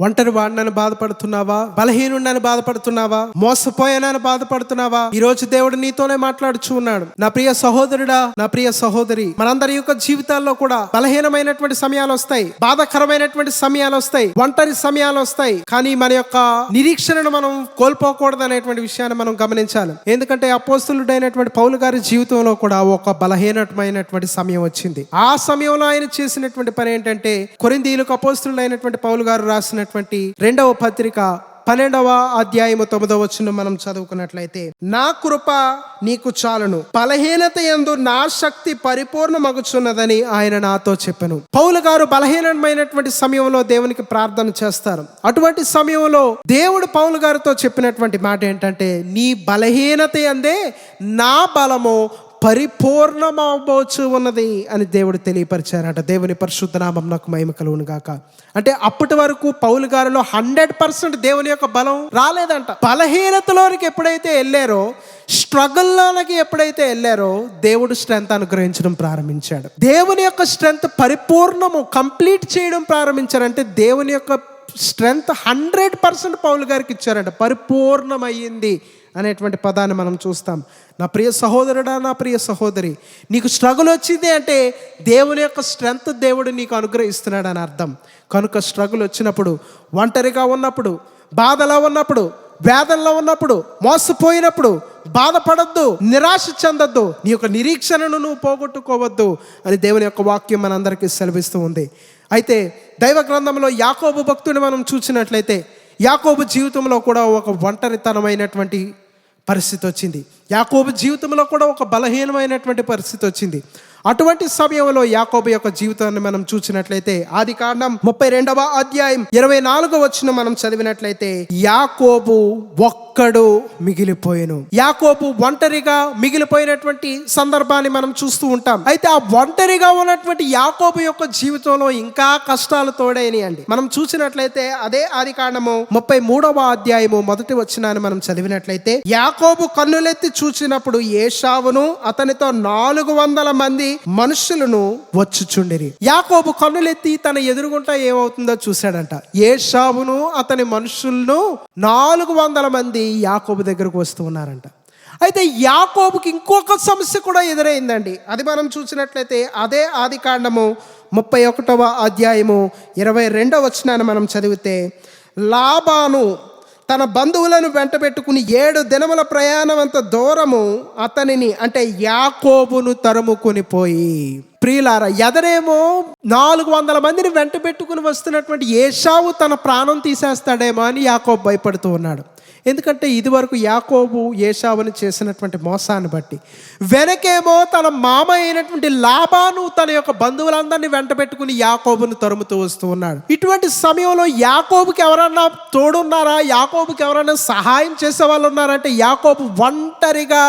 ఒంటరి వాడినని బాధపడుతున్నావా? బలహీనుడని బాధపడుతున్నావా? మోసపోయానని బాధపడుతున్నావా? ఈ రోజు దేవుడు నీతోనే మాట్లాడుచూ ఉన్నాడు. నా ప్రియ సహోదరుడా, నా ప్రియ సహోదరి, మనందరి యొక్క జీవితాల్లో కూడా బలహీనమైనటువంటి సమయాలు వస్తాయి, బాధకరమైనటువంటి సమయాలు వస్తాయి, ఒంటరి సమయాలు వస్తాయి. కానీ మన యొక్క నిరీక్షణను మనం కోల్పోకూడదు అనేటువంటి విషయాన్ని మనం గమనించాలి. ఎందుకంటే అపోస్తలుడైనటువంటి పౌలు గారి జీవితంలో కూడా ఒక బలహీనమైనటువంటి సమయం వచ్చింది. ఆ సమయంలో ఆయన చేసినటువంటి పని ఏంటంటే, కొరింథీయులకు అపోస్తలుడైనటువంటి పౌలు గారు రాసిన రెండవ పత్రిక 12వ అధ్యాయము 9వ వచనం మనం చదువుకున్నట్లయితే, నా కృప నీకు చాలును, బలహీనత యందు నా శక్తి పరిపూర్ణమగుచున్నదని ఆయన నాతో చెప్పెను. పౌలు గారు బలహీనమైనటువంటి సమయంలో దేవునికి ప్రార్థన చేస్తారు. అటువంటి సమయంలో దేవుడు పౌలు గారితో చెప్పినటువంటి మాట ఏంటంటే, నీ బలహీనత యందే నా బలము పరిపూర్ణమవబోచు ఉన్నది అని దేవుడు తెలియపరిచారట. దేవుని పరిశుద్ధ నామం నాకు మహిమ కలుగును గాక. అంటే అప్పటి వరకు పౌలు గారిలో 100% దేవుని యొక్క బలం రాలేదంట. బలహీనతలోనికి ఎప్పుడైతే వెళ్ళారో, స్ట్రగుల్లోనికి ఎప్పుడైతే వెళ్ళారో, దేవుడు స్ట్రెంత్ అనుగ్రహించడం ప్రారంభించాడు. దేవుని యొక్క స్ట్రెంత్ పరిపూర్ణము కంప్లీట్ చేయడం ప్రారంభించారంటే దేవుని యొక్క స్ట్రెంత్ 100% పౌలు గారికి ఇచ్చారంట. పరిపూర్ణమయ్యింది అనేటువంటి పదాన్ని మనం చూస్తాం. నా ప్రియ సహోదరుడా, నా ప్రియ సహోదరి, నీకు స్ట్రగుల్ వచ్చింది అంటే దేవుని యొక్క స్ట్రెంత్ దేవుడు నీకు అనుగ్రహిస్తున్నాడు అని అర్థం. కనుక స్ట్రగుల్ వచ్చినప్పుడు, ఒంటరిగా ఉన్నప్పుడు, బాధలో ఉన్నప్పుడు, వేదనలో ఉన్నప్పుడు, మోసపోయినప్పుడు బాధపడద్దు, నిరాశ చెందొద్దు, నీ యొక్క నిరీక్షణను నువ్వు పోగొట్టుకోవద్దు అని దేవుని యొక్క వాక్యం మనందరికీ సెలవిస్తూ ఉంది. అయితే దైవ గ్రంథంలో యాకోబు భక్తుని మనం చూసినట్లయితే, యాకోబు జీవితంలో కూడా ఒక ఒంటరితనమైనటువంటి పరిస్థితి వచ్చింది. యాకోబు జీవితంలో కూడా ఒక బలహీనమైనటువంటి పరిస్థితి వచ్చింది. అటువంటి సమయంలో యాకోబు యొక్క జీవితాన్ని మనం చూసినట్లయితే, ఆదికాండం 32వ అధ్యాయం 24వ వచనం మనం చదివినట్లయితే, యాకోబు ఒక్కడు మిగిలిపోయెను. యాకోబు ఒంటరిగా మిగిలిపోయినటువంటి సందర్భాన్ని మనం చూస్తూ ఉంటాం. అయితే ఆ ఒంటరిగా ఉన్నటువంటి యాకోబు యొక్క జీవితంలో ఇంకా కష్టాలు తోడైనాయండి. మనం చూసినట్లయితే అదే ఆదికాండము 33వ అధ్యాయము 1వ వచనాన్ని మనం చదివినట్లయితే, యాకోబు కన్నులెత్తి చూసినప్పుడు ఏశావును అతనితో 400 మంది మనుషులను వచ్చుచుండిరి. యాకోబు కన్నులెత్తి తన ఎదురుగుంటా ఏమవుతుందో చూశాడంట. ఏశావును అతని మనుషులను 400 మంది యాకోబు దగ్గరకు వస్తూ ఉన్నారంట. అయితే యాకోబుకి ఇంకొక సమస్య కూడా ఎదురైందండి. అది మనం చూసినట్లయితే అదే ఆదికాండము 31వ అధ్యాయము 22వ వచనాన్ని మనం చదివితే, లాబాను తన బంధువులను వెంట పెట్టుకుని 7 దినముల ప్రయాణం అంత దూరము అతనిని అంటే యాకోబును తరుముకొని పోయి. ప్రియులారా, ఎదరేమో 400 మందిని వెంట పెట్టుకుని వస్తున్నటువంటి ఏశావు తన ప్రాణం తీసేస్తాడేమో అని యాకోబు భయపడుతూ ఉన్నాడు. ఎందుకంటే ఇది వరకు యాకోబు ఏశావుని చేసినటువంటి మోసాన్ని బట్టి, వెనకేమో తన మామ అయినటువంటి లాబాను తన యొక్క బంధువులందరినీ వెంట పెట్టుకుని యాకోబును తరుముతూ వస్తూ ఉన్నాడు. ఇటువంటి సమయంలో యాకోబుకి ఎవరన్నా తోడున్నారా? యాకోబుకి ఎవరైనా సహాయం చేసే వాళ్ళు ఉన్నారంటే యాకోబు ఒంటరిగా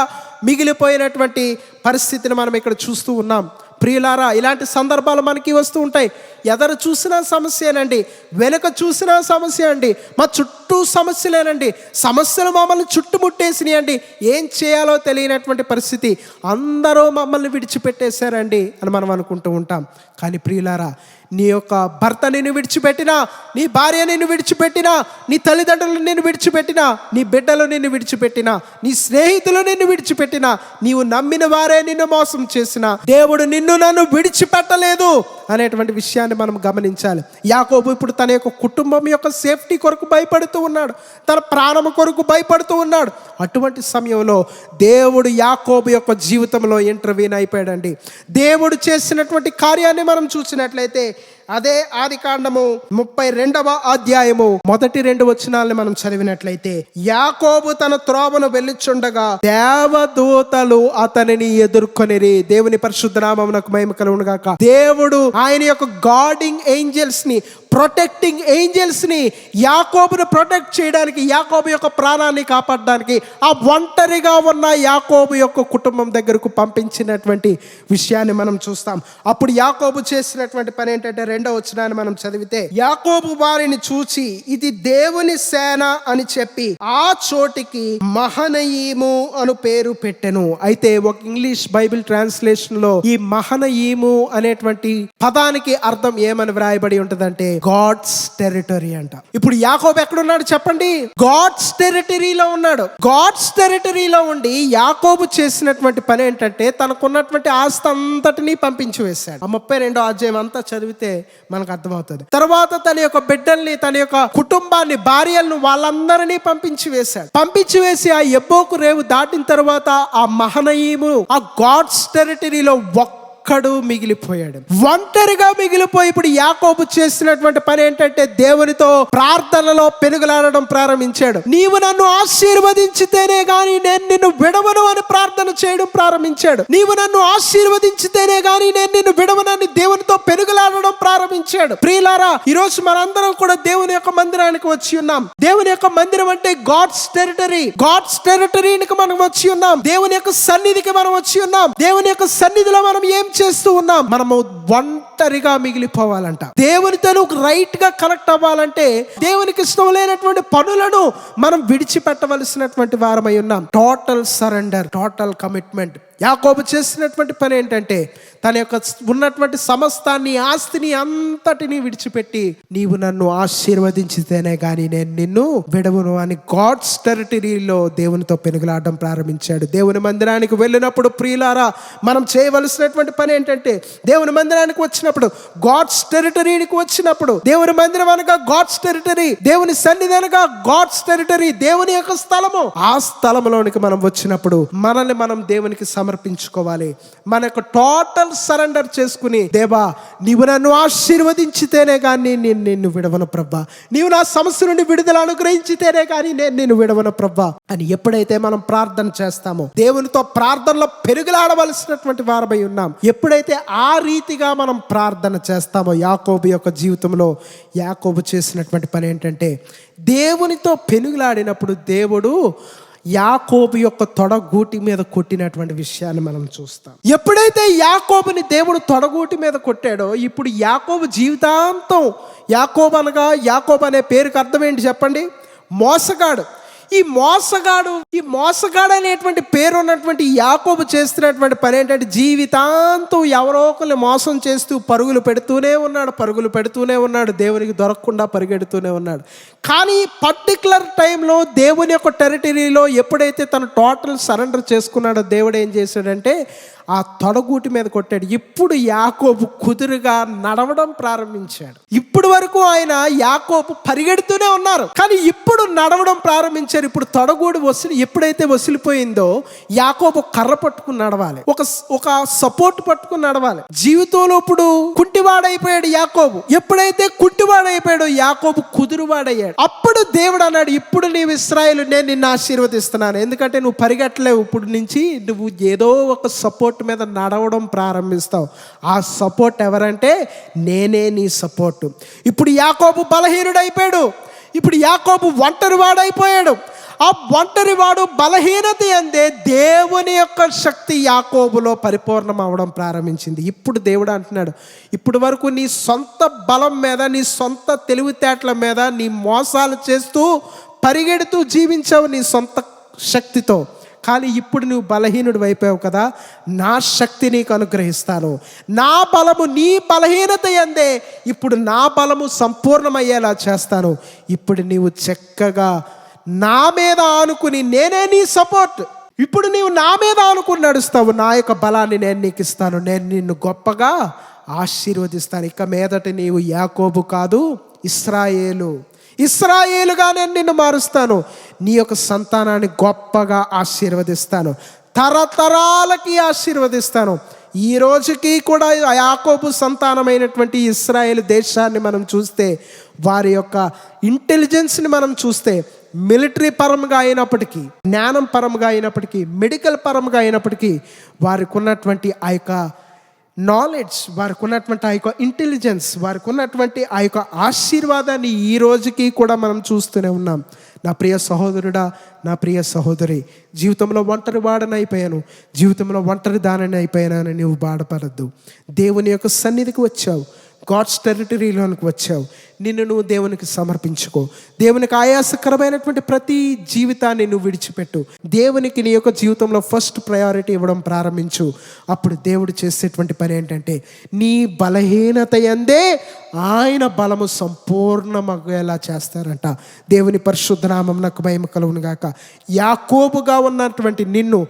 మిగిలిపోయినటువంటి పరిస్థితిని మనం ఇక్కడ చూస్తూ ఉన్నాం. ప్రియులారా, ఇలాంటి సందర్భాలు మనకి వస్తూ ఉంటాయి. ఎదరు చూసినా సమస్యనండి, వెనుక చూసినా సమస్య అండి, మా చుట్టూ సమస్యలేనండి, సమస్యలు మమ్మల్ని చుట్టుముట్టేసినాయి అండి, ఏం చేయాలో తెలియనటువంటి పరిస్థితి, అందరూ మమ్మల్ని విడిచిపెట్టేశారండి అని మనం అనుకుంటూ ఉంటాం. కానీ ప్రియులారా, నీ యొక్క భర్త నిన్ను విడిచిపెట్టినా, నీ భార్య నిన్ను విడిచిపెట్టినా, నీ తల్లిదండ్రులు నిన్ను విడిచిపెట్టినా, నీ బిడ్డలు నిన్ను విడిచిపెట్టినా, నీ స్నేహితులు నిన్ను విడిచిపెట్టినా, నీవు నమ్మిన వారే నిన్ను మోసం చేసినా, దేవుడు నిన్ను నన్ను విడిచిపెట్టలేదు అనేటువంటి విషయాన్ని మనం గమనించాలి. యాకోబు ఇప్పుడు తన యొక్క కుటుంబం యొక్క సేఫ్టీ కొరకు భయపడుతూ ఉన్నాడు, తన ప్రాణం కొరకు భయపడుతూ ఉన్నాడు. అటువంటి సమయంలో దేవుడు యాకోబు యొక్క జీవితంలో ఇంటర్వ్యూన్ అయిపోయాడండి. దేవుడు చేసినటువంటి కార్యాన్ని మనం చూసినట్లయితే అదే ఆదికాండము 32వ అధ్యాయము 1-2 వచనాలను మనం చదివినట్లయితే, యాకోబు తన త్రోవను వెళ్ళుచుండగా దేవదూతలు అతనిని ఎదుర్కొనిరి. దేవుని పరిశుద్ధ నామమునకు మహిమ కలుగును గాక. దేవుడు ఆయన యొక్క గార్డింగ్ ఏంజెల్స్ ని, ప్రొటెక్టింగ్ ఏంజెల్స్ ని యాకోబును ప్రొటెక్ట్ చేయడానికి, యాకోబు యొక్క ప్రాణాన్ని కాపాడడానికి ఆ ఒంటరిగా ఉన్న యాకోబు యొక్క కుటుంబం దగ్గరకు పంపించినటువంటి విషయాన్ని మనం చూస్తాం. అప్పుడు యాకోబు చేసినటువంటి పని ఏంటంటే 2వ మనం చదివితే, యాకోబు వారిని చూచి ఇది దేవుని సేన అని చెప్పి ఆ చోటికి మహనయీము అను పేరు పెట్టెను. అయితే ఒక ఇంగ్లీష్ బైబిల్ ట్రాన్స్లేషన్ లో ఈ మహనయీము అనేటువంటి పదానికి అర్థం ఏమని వ్రాయబడి ఉంటదంటే గాడ్స్ టెరిటరీ అంట. ఇప్పుడు యాకోబు ఎక్కడున్నాడు చెప్పండి? గాడ్స్ టెరిటరీలో ఉన్నాడు. గాడ్స్ టెరిటరీలో ఉండి యాకోబు చేసినటువంటి పని ఏంటంటే తనకున్నటువంటి ఆస్తి అంతటినీ పంపించి వేశాడు. 32వ అధ్యాయం అంతా చదివితే మనకు అర్థమవుతుంది. తర్వాత తన యొక్క బిడ్డల్ని, తన యొక్క కుటుంబాన్ని, భార్యలను, వాళ్ళందరినీ పంపించి వేశాడు. పంపించి వేసి ఆ ఎబ్బోకు రేవు దాటిన తర్వాత ఆ మహనయీము ఆ గాడ్స్ టెరిటరీలో ఒక్కడు మిగిలిపోయాడు. ఒంటరిగా మిగిలిపోయి ఇప్పుడు యాకోబు చేసినటువంటి పని ఏంటంటే దేవునితో ప్రార్థనలో పెనుగులాడడం ప్రారంభించాడు. నీవు నన్ను ఆశీర్వదించితేనే గాని నేను నిన్ను విడవను అని ప్రార్థన చేయడం ప్రారంభించాడు. నీవు నన్ను ఆశీర్వదించితేనే గాని నేను నిన్ను విడవనని దేవునితో పెనుగులాడడం ప్రారంభించాడు. ప్రియులారా, ఈ రోజు మనందరం కూడా దేవుని యొక్క మందిరానికి వచ్చి ఉన్నాం. దేవుని యొక్క మందిరం అంటే గాడ్స్ టెరిటరీ. గాడ్స్ టెరిటరీకి మనం వచ్చి ఉన్నాం. దేవుని యొక్క సన్నిధికి మనం వచ్చి ఉన్నాం. దేవుని యొక్క సన్నిధిలో మనం ఏం చేస్తూ ఉన్నాం? మనము ఒంటరిగా మిగిలిపోవాలంట. దేవునితో రైట్ గా కనెక్ట్ అవ్వాలంటే దేవునికి ఇష్టం లేనటువంటి పనులను మనం విడిచిపెట్టవలసినటువంటి వారమై ఉన్నాం. Total surrender, total commitment. యాకోబు చేసినటువంటి పని ఏంటంటే తన యొక్క ఉన్నటువంటి సమస్తాన్ని, ఆస్తిని అంతటిని విడిచిపెట్టి నీవు నన్ను ఆశీర్వదించితేనే గాని నేను నిన్ను విడవను అని గాడ్స్ టెరిటరీలో దేవునితో పెనుగులాడడం ప్రారంభించాడు. దేవుని మందిరానికి వెళ్ళినప్పుడు ప్రియులారా, మనం చేయవలసినటువంటి పని ఏంటంటే దేవుని మందిరానికి వచ్చినప్పుడు, గాడ్స్ టెరిటరీకి వచ్చినప్పుడు, దేవుని మందిరం అనగా గాడ్స్ టెరిటరీ, దేవుని సన్నిధి అనగా గాడ్స్ టెరిటరీ, దేవుని యొక్క స్థలము. ఆ స్థలంలోనికి మనం వచ్చినప్పుడు మనల్ని మనం దేవునికి సమర్పించుకోవాలి. మన యొక్క టోటల్ సరెండర్ చేసుకుని, దేవా నీవు నన్ను ఆశీర్వదించితేనే కానీ నేను నిన్ను విడవను ప్రభా, నీవు నా సమస్య నుండి విడుదల అనుగ్రహించితేనే కానీ నేను నిన్ను విడవను ప్రభా అని ఎప్పుడైతే మనం ప్రార్థన చేస్తామో, దేవునితో ప్రార్థనలో పెరుగులాడవలసినటువంటి వారమై ఉన్నాం. ఎప్పుడైతే ఆ రీతిగా మనం ప్రార్థన చేస్తామో, యాకోబు యొక్క జీవితంలో యాకోబు చేసినటువంటి పని ఏంటంటే దేవునితో పెనుగులాడినప్పుడు దేవుడు యాకోబు యొక్క తొడగూటి మీద కొట్టినటువంటి విషయాన్ని మనం చూస్తాం. ఎప్పుడైతే యాకోబుని దేవుడు తొడగూటి మీద కొట్టాడో, ఇప్పుడు యాకోబు జీవితాంతం, యాకోబు అనే పేరుకి అర్థం ఏంటి చెప్పండి? మోసగాడు. ఈ మోసగాడు అనేటువంటి పేరు ఉన్నటువంటి యాకోబు చేస్తున్నటువంటి పని ఏంటంటే జీవితాంతం ఎవరో ఒకరిని మోసం చేస్తూ పరుగులు పెడుతూనే ఉన్నాడు. దేవునికి దొరకకుండా పరిగెడుతూనే ఉన్నాడు. కానీ పర్టికులర్ టైంలో దేవుని యొక్క టెరిటరీలో ఎప్పుడైతే తను టోటల్ సరెండర్ చేసుకున్నాడో, దేవుడు ఏం చేశాడంటే ఆ తొడగూటి మీద కొట్టాడు. ఇప్పుడు యాకోబు కుదురుగా నడవడం ప్రారంభించాడు. ఇప్పుడు వరకు యాకోబు పరిగెడుతూనే ఉన్నారు, కానీ ఇప్పుడు నడవడం ప్రారంభించారు. ఇప్పుడు తొడగూడు ఎప్పుడైతే వసిలిపోయిందో యాకోబు కర్ర పట్టుకుని నడవాలి, ఒక సపోర్ట్ పట్టుకుని నడవాలి. జీవితంలో ఇప్పుడు కుంటివాడైపోయాడు యాకోబు. ఎప్పుడైతే కుంటివాడైపోయాడో యాకోబు కుదురువాడయ్యాడు. అప్పుడు దేవుడు అన్నాడు, ఇప్పుడు నీవు ఇశ్రాయేలు, నేను నిన్ను ఆశీర్వదిస్తున్నాను. ఎందుకంటే నువ్వు పరిగెట్టలేవు, ఇప్పుడు నుంచి నువ్వు ఏదో ఒక సపోర్ట్ మీద నడవడం ప్రారంభిస్తావు. ఆ సపోర్ట్ ఎవరంటే నేనే నీ సపోర్టు. ఇప్పుడు యాకోబు బలహీనుడైపోయాడు. ఇప్పుడు యాకోబు ఒంటరివాడైపోయాడు. ఆ ఒంటరివాడు బలహీనత అందే దేవుని యొక్క శక్తి యాకోబులో పరిపూర్ణం అవడం ప్రారంభించింది. ఇప్పుడు దేవుడు అంటున్నాడు, ఇప్పుడు వరకు నీ సొంత బలం మీద, నీ సొంత తెలివితేటల మీద నీ మోసాలు చేస్తూ పరిగెడుతూ జీవించావు నీ సొంత శక్తితో. కానీ ఇప్పుడు నువ్వు బలహీనుడు అయిపోయావు కదా, నా శక్తి నీకు అనుగ్రహిస్తాను. నా బలము నీ బలహీనత యందే ఇప్పుడు నా బలము సంపూర్ణమయ్యేలా చేస్తాను. ఇప్పుడు నీవు చక్కగా నా మీద ఆనుకుని, నేనే నీ సపోర్ట్. ఇప్పుడు నీవు నా మీద ఆనుకుని నడుస్తావు. నా యొక్క బలాన్ని నేను నీకు ఇస్తాను. నేను నిన్ను గొప్పగా ఆశీర్వదిస్తాను. ఇక మీదట నీవు యాకోబు కాదు, ఇశ్రాయేలుగా నేను నిన్ను మారుస్తాను. నీ యొక్క సంతానాన్ని గొప్పగా ఆశీర్వదిస్తాను, తరతరాలకి ఆశీర్వదిస్తాను. ఈ రోజుకి కూడా యాకోబు సంతానమైనటువంటి ఇశ్రాయేలు దేశాన్ని మనం చూస్తే, వారి యొక్క ఇంటెలిజెన్స్ని మనం చూస్తే, మిలిటరీ పరంగా అయినప్పటికీ, జ్ఞానం పరంగా అయినప్పటికీ, మెడికల్ పరంగా అయినప్పటికీ, వారికి ఉన్నటువంటి ఆ యొక్క నాలెడ్జ్, వారికి ఉన్నటువంటి ఆ యొక్క ఇంటెలిజెన్స్, వారికి ఉన్నటువంటి ఆ యొక్క ఆశీర్వాదాన్ని ఈ రోజుకి కూడా మనం చూస్తూనే ఉన్నాం. నా ప్రియ సహోదరుడా, నా ప్రియ సహోదరి, జీవితంలో ఒంటరి వాడని అయిపోయాను, జీవితంలో ఒంటరి దానని అయిపోయానని నువ్వు బాధపడద్దు. దేవుని యొక్క సన్నిధికి వచ్చావు, గాడ్స్ టెరిటరీలోనికి వచ్చావు. నిన్ను నువ్వు దేవునికి సమర్పించుకో. దేవునికి ఆయాసకరమైనటువంటి ప్రతి జీవితాన్ని నువ్వు విడిచిపెట్టు. దేవునికి నీ యొక్క జీవితంలో ఫస్ట్ ప్రయారిటీ ఇవ్వడం ప్రారంభించు. అప్పుడు దేవుడు చేసేటువంటి పని ఏంటంటే, నీ బలహీనత యందే ఆయన బలము సంపూర్ణమయ్యేలా చేస్తారంట. దేవుని పరిశుద్ధ నామమునకు మహిమ కలుగును గాక. యాకోబుగా ఉన్నటువంటి నిన్ను,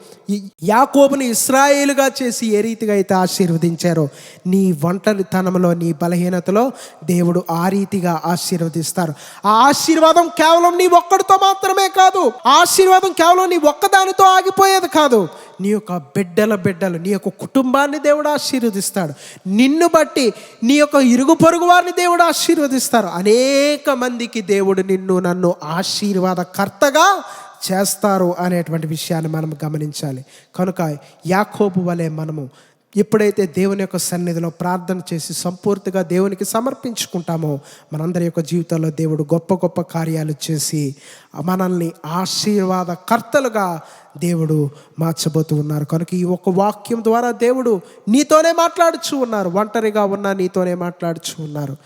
యాకోబుని ఇశ్రాయేలుగా చేసి ఏ రీతిగా అయితే ఆశీర్వదించారో, నీ ఒంటరితనంలో, నీ బలహీనతలో దేవుడు ఆ రీతిగా ఆశీర్వదిస్తారు. ఆ ఆశీర్వాదం కేవలం నీ ఒక్కడితో మాత్రమే కాదు. ఆశీర్వాదం కేవలం నీ ఒక్కదానితో ఆగిపోయేది కాదు. నీ యొక్క బిడ్డలు, నీ యొక్క కుటుంబాన్ని దేవుడు ఆశీర్వదిస్తాడు. నిన్ను బట్టి నీ యొక్క ఇరుగు పొరుగు వారిని దేవుడు ఆశీర్వదిస్తారు. అనేక మందికి దేవుడు నిన్ను నన్ను ఆశీర్వాదకర్తగా చేస్తారు అనేటువంటి విషయాన్ని మనం గమనించాలి. కనుక యాకోబు వలె మనము ఎప్పుడైతే దేవుని యొక్క సన్నిధిలో ప్రార్థన చేసి సంపూర్తిగా దేవునికి సమర్పించుకుంటామో, మనందరి యొక్క జీవితంలో దేవుడు గొప్ప గొప్ప కార్యాలు చేసి మనల్ని ఆశీర్వాదకర్తలుగా దేవుడు మార్చబోతూ ఉన్నారు. కనుక ఈ ఒక వాక్యం ద్వారా దేవుడు నీతోనే మాట్లాడుచూ ఉన్నారు. ఒంటరిగా ఉన్నా నీతోనే మాట్లాడుచూ ఉన్నారు.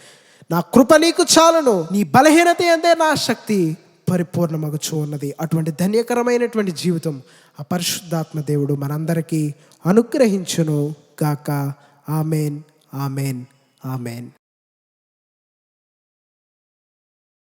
నా కృప నీకు చాలును, నీ బలహీనత యందే నా శక్తి పరిపూర్ణమగుచూ ఉన్నది. అటువంటి ధన్యకరమైనటువంటి జీవితం ఆ పరిశుద్ధాత్మ దేవుడు మనందరికీ అనుగ్రహించును గాక. Amen, amen, amen.